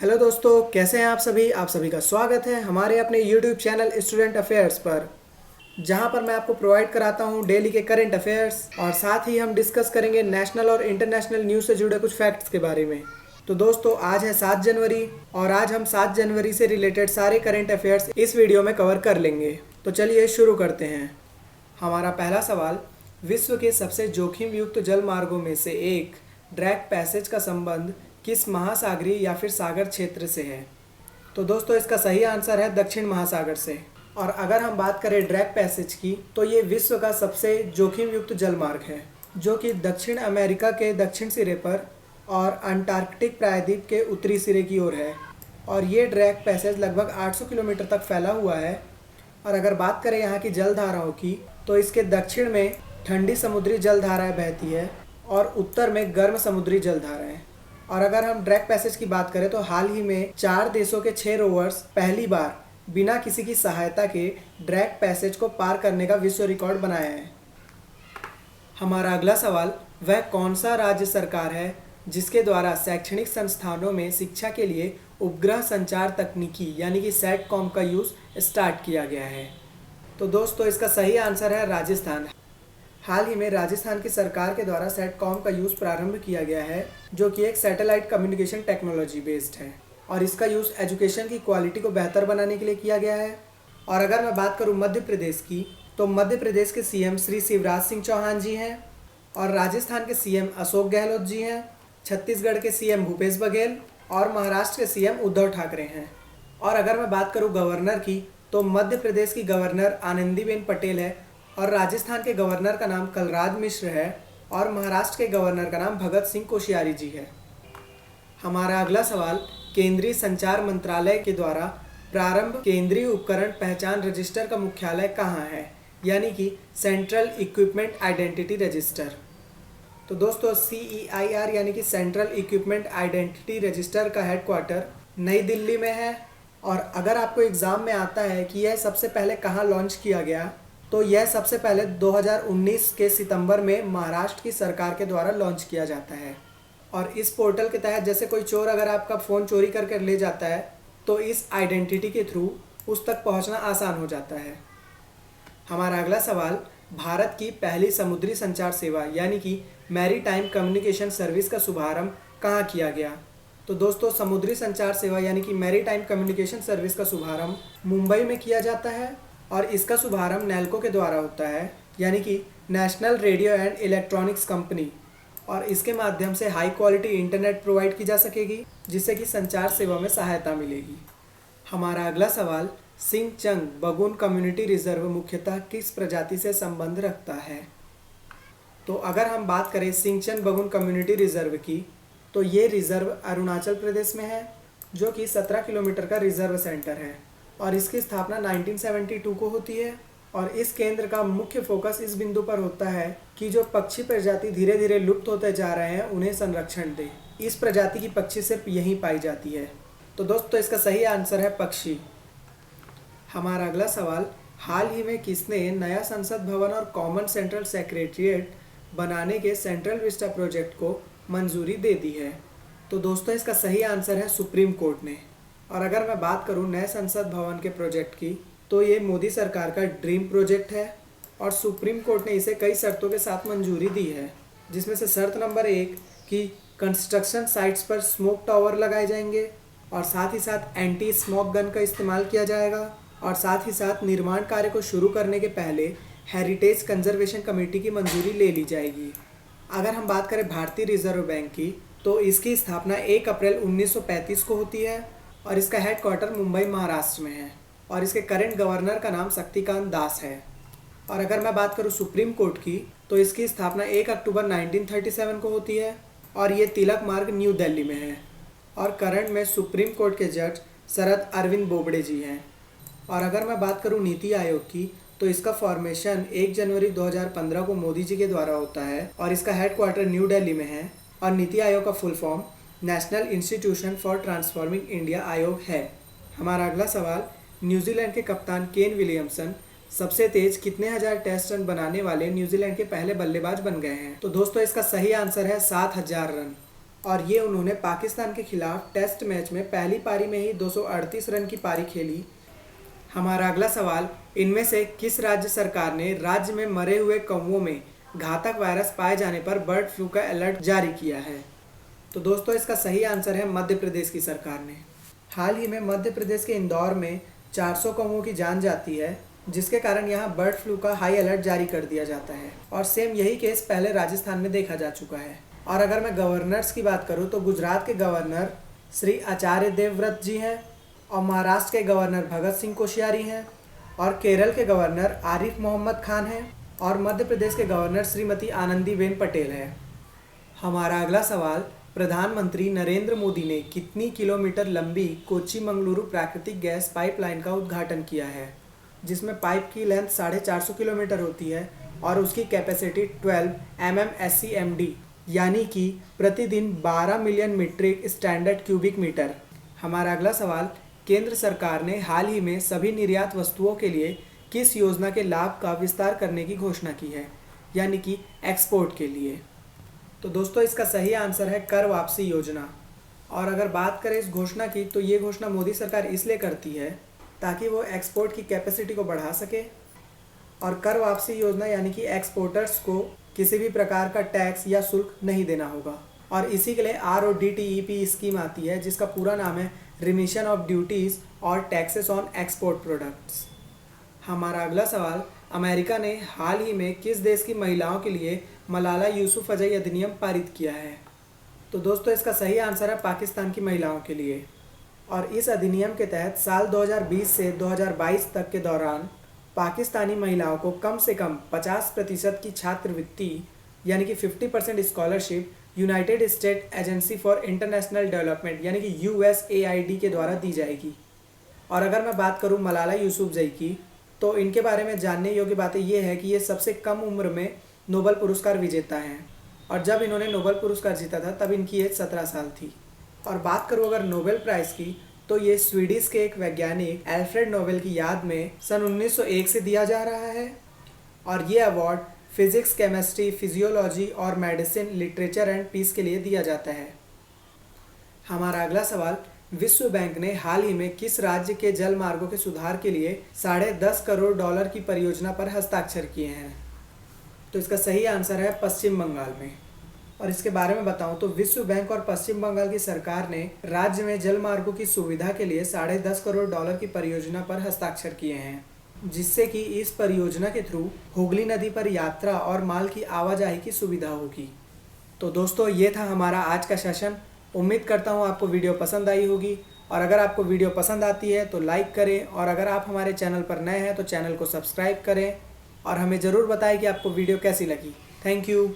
Hello दोस्तों, कैसे हैं आप सभी का स्वागत है हमारे अपने यूट्यूब चैनल स्टूडेंट अफेयर्स पर, जहां पर मैं आपको प्रोवाइड कराता हूं डेली के करंट अफेयर्स और साथ ही हम डिस्कस करेंगे नेशनल और इंटरनेशनल न्यूज़ से जुड़े कुछ फैक्ट्स के बारे में। तो दोस्तों, आज है 7 जनवरी और आज हम 7 जनवरी से रिलेटेड सारे करंट अफेयर्स इस वीडियो में कवर कर लेंगे। तो चलिए शुरू करते हैं। हमारा पहला सवाल, विश्व के सबसे जोखिम युक्त जल मार्गों में से एक ड्रैक पैसेज का संबंध किस महासागरीय या फिर सागर क्षेत्र से है? तो दोस्तों, इसका सही आंसर है दक्षिण महासागर से। और अगर हम बात करें ड्रैक पैसेज की, तो ये विश्व का सबसे जोखिम युक्त जल मार्ग है, जो कि दक्षिण अमेरिका के दक्षिण सिरे पर और अंटार्कटिक प्रायद्वीप के उत्तरी सिरे की ओर है। और ये ड्रैक पैसेज लगभग 800 किलोमीटर तक फैला हुआ है। और अगर बात करें यहाँ की जल धाराओं की, तो इसके दक्षिण में ठंडी समुद्री जल धाराएँ बहती है और उत्तर में गर्म समुद्री जल धाराएँ। और अगर हम ड्रैक पैसेज की बात करें, तो हाल ही में 4 देशों के 6 रोवर्स पहली बार बिना किसी की सहायता के ड्रैक पैसेज को पार करने का विश्व रिकॉर्ड बनाया है। हमारा अगला सवाल, वह कौन सा राज्य सरकार है जिसके द्वारा शैक्षणिक संस्थानों में शिक्षा के लिए उपग्रह संचार तकनीकी यानी कि सैटकॉम का यूज़ स्टार्ट किया गया है? तो दोस्तों, इसका सही आंसर है राजस्थान। हाल ही में राजस्थान की सरकार के द्वारा सैटकॉम का यूज़ प्रारंभ किया गया है, जो कि एक सैटेलाइट कम्युनिकेशन टेक्नोलॉजी बेस्ड है और इसका यूज़ एजुकेशन की क्वालिटी को बेहतर बनाने के लिए किया गया है। और अगर मैं बात करूं मध्य प्रदेश की, तो मध्य प्रदेश के सीएम श्री शिवराज सिंह चौहान जी हैं और राजस्थान के सीएम अशोक गहलोत जी हैं, छत्तीसगढ़ के सीएम भूपेश बघेल और महाराष्ट्र के सीएम उद्धव ठाकरे हैं। और अगर मैं बात करूँ गवर्नर की, तो मध्य प्रदेश की गवर्नर आनंदीबेन पटेल है और राजस्थान के गवर्नर का नाम कलराज मिश्र है और महाराष्ट्र के गवर्नर का नाम भगत सिंह कोश्यारी जी है। हमारा अगला सवाल, केंद्रीय संचार मंत्रालय के द्वारा प्रारंभ केंद्रीय उपकरण पहचान रजिस्टर का मुख्यालय कहाँ है, यानी कि सेंट्रल इक्विपमेंट आइडेंटिटी रजिस्टर? तो दोस्तों, CEIR यानी कि सेंट्रल इक्विपमेंट आइडेंटिटी रजिस्टर का हेडक्वार्टर नई दिल्ली में है। और अगर आपको एग्ज़ाम में आता है कि यह सबसे पहले कहाँ लॉन्च किया गया, तो यह सबसे पहले 2019 के सितंबर में महाराष्ट्र की सरकार के द्वारा लॉन्च किया जाता है। और इस पोर्टल के तहत जैसे कोई चोर अगर आपका फ़ोन चोरी करके ले जाता है, तो इस आइडेंटिटी के थ्रू उस तक पहुंचना आसान हो जाता है। हमारा अगला सवाल, भारत की पहली समुद्री संचार सेवा यानी कि मैरीटाइम कम्युनिकेशन सर्विस का शुभारंभ कहाँ किया गया? तो दोस्तों, समुद्री संचार सेवा यानी कि मैरीटाइम कम्युनिकेशन सर्विस का शुभारंभ मुंबई में किया जाता है और इसका शुभारंभ नेल्को के द्वारा होता है, यानी कि national radio and electronics company. और इसके माध्यम से हाई क्वालिटी इंटरनेट प्रोवाइड की जा सकेगी, जिससे कि संचार सेवा में सहायता मिलेगी। हमारा अगला सवाल, सिंचंग बगुन कम्युनिटी रिजर्व मुख्यतः किस प्रजाति से संबंध रखता है? तो अगर हम बात करें सिंचन बगुन कम्युनिटी रिजर्व की, तो ये रिजर्व अरुणाचल प्रदेश में है, जो कि 17 किलोमीटर का रिजर्व सेंटर है और इसकी स्थापना 1972 को होती है। और इस केंद्र का मुख्य फोकस इस बिंदु पर होता है कि जो पक्षी प्रजाति धीरे धीरे लुप्त होते जा रहे हैं, उन्हें संरक्षण दे। इस प्रजाति की पक्षी सिर्फ यहीं पाई जाती है। तो दोस्तों, इसका सही आंसर है पक्षी। हमारा अगला सवाल, हाल ही में किसने नया संसद भवन और कॉमन सेंट्रल सेक्रेटरिएट बनाने के सेंट्रल विस्टा प्रोजेक्ट को मंजूरी दे दी है? तो दोस्तों, इसका सही आंसर है सुप्रीम कोर्ट ने। और अगर मैं बात करूं नए संसद भवन के प्रोजेक्ट की, तो ये मोदी सरकार का ड्रीम प्रोजेक्ट है और सुप्रीम कोर्ट ने इसे कई शर्तों के साथ मंजूरी दी है, जिसमें से शर्त नंबर 1 कि कंस्ट्रक्शन साइट्स पर स्मोक टावर लगाए जाएंगे और साथ ही साथ एंटी स्मोक गन का इस्तेमाल किया जाएगा और साथ ही साथ निर्माण कार्य को शुरू करने के पहले हेरिटेज कंजर्वेशन कमेटी की मंजूरी ले ली जाएगी। अगर हम बात करें भारतीय रिजर्व बैंक की, तो इसकी स्थापना 1 अप्रैल 1935 को होती है और इसका हेडक्वार्टर मुंबई महाराष्ट्र में है और इसके करंट गवर्नर का नाम शक्तिकांत दास है। और अगर मैं बात करूं सुप्रीम कोर्ट की, तो इसकी स्थापना 1 अक्टूबर 1937 को होती है और ये तिलक मार्ग न्यू दिल्ली में है और करंट में सुप्रीम कोर्ट के जज शरद अरविंद बोबडे जी हैं। और अगर मैं बात करूं नीति आयोग की, तो इसका फॉर्मेशन 1 जनवरी 2015 को मोदी जी के द्वारा होता है और इसका हेडक्वार्टर न्यू दिल्ली में है और नीति आयोग का full form national institution for transforming India आयोग है। हमारा अगला सवाल, न्यूजीलैंड के कप्तान केन विलियमसन सबसे तेज कितने हजार टेस्ट रन बनाने वाले न्यूजीलैंड के पहले बल्लेबाज बन गए हैं? तो दोस्तों, इसका सही आंसर है 7000 रन। और ये उन्होंने पाकिस्तान के खिलाफ टेस्ट मैच में पहली पारी में ही 238 रन की पारी खेली। हमारा अगला सवाल, इनमें से किस राज्य सरकार ने राज्य में मरे हुए कौवों में घातक वायरस पाए जाने पर बर्ड फ्लू का अलर्ट जारी किया है? तो दोस्तों इसका सही आंसर है मध्य प्रदेश की सरकार ने। हाल ही में मध्य प्रदेश के इंदौर में 400 कौवों की जान जाती है, जिसके कारण यहाँ बर्ड फ्लू का हाई अलर्ट जारी कर दिया जाता है। और सेम यही केस पहले राजस्थान में देखा जा चुका है। और अगर मैं गवर्नर्स की बात करूँ तो गुजरात के गवर्नर श्री आचार्य देवव्रत जी हैं, और महाराष्ट्र के गवर्नर भगत सिंह कोश्यारी हैं, और केरल के गवर्नर आरिफ मोहम्मद खान हैं, और मध्य प्रदेश के गवर्नर श्रीमती आनंदीबेन पटेल हैं। हमारा अगला सवाल, प्रधानमंत्री नरेंद्र मोदी ने कितनी किलोमीटर लंबी कोच्चि मंगलुरु प्राकृतिक गैस पाइपलाइन का उद्घाटन किया है, जिसमें पाइप की लेंथ 450 किलोमीटर होती है और उसकी कैपेसिटी 12 MMSCMD यानी कि प्रतिदिन 12 million metric standard cubic metre. हमारा अगला सवाल, केंद्र सरकार ने हाल ही में सभी निर्यात वस्तुओं के लिए किस योजना के लाभ का विस्तार करने की घोषणा की है, यानी कि एक्सपोर्ट के लिए? तो दोस्तों इसका सही आंसर है कर वापसी योजना। और अगर बात करें इस घोषणा की, तो ये घोषणा मोदी सरकार इसलिए करती है ताकि वो एक्सपोर्ट की कैपेसिटी को बढ़ा सके। और कर वापसी योजना यानी कि एक्सपोर्टर्स को किसी भी प्रकार का टैक्स या शुल्क नहीं देना होगा। और इसी के लिए RODTEP स्कीम आती है, जिसका पूरा नाम है रिमिशन ऑफ ड्यूटीज़ और टैक्सेस ऑन एक्सपोर्ट प्रोडक्ट्स। हमारा अगला सवाल, अमेरिका ने हाल ही में किस देश की महिलाओं के लिए मलाला यूसुफजई अधिनियम पारित किया है? तो दोस्तों इसका सही आंसर है पाकिस्तान की महिलाओं के लिए। और इस अधिनियम के तहत साल 2020 से 2022 तक के दौरान पाकिस्तानी महिलाओं को कम से कम 50% की छात्रवृत्ति यानी कि 50% scholarship United state agency for international development यानी कि USAID के द्वारा दी जाएगी। और अगर मैं बात करूं मलाला यूसुफजई की, तो इनके बारे में जानने योग्य बातें ये है कि ये सबसे कम उम्र में नोबेल पुरस्कार विजेता हैं। और जब इन्होंने नोबेल पुरस्कार जीता था तब इनकी एज 17 साल थी। और बात करूं अगर नोबेल प्राइज़ की, तो ये स्वीडिश के एक वैज्ञानिक एल्फ्रेड नोबेल की याद में सन 1901 से दिया जा रहा है। और ये अवार्ड फिजिक्स, केमिस्ट्री, फिजियोलॉजी और मेडिसिन, लिटरेचर एंड पीस के लिए दिया जाता है। हमारा अगला सवाल, विश्व बैंक ने हाल ही में किस राज्य के जल मार्गों के सुधार के लिए $10.5 करोड़ की परियोजना पर हस्ताक्षर किए हैं? तो इसका सही आंसर है पश्चिम बंगाल में। और इसके बारे में बताऊं तो विश्व बैंक और पश्चिम बंगाल की सरकार ने राज्य में जल मार्गों की सुविधा के लिए $10.5 करोड़ की परियोजना पर हस्ताक्षर किए हैं, जिससे कि इस परियोजना के थ्रू हुगली नदी पर यात्रा और माल की आवाजाही की सुविधा होगी। तो दोस्तों ये था हमारा आज का सेशन। उम्मीद करता हूँ आपको वीडियो पसंद आई होगी। और अगर आपको वीडियो पसंद आती है तो लाइक करें, और अगर आप हमारे चैनल पर नए हैं तो चैनल को सब्सक्राइब करें, और हमें ज़रूर बताएं कि आपको वीडियो कैसी लगी। Thank you.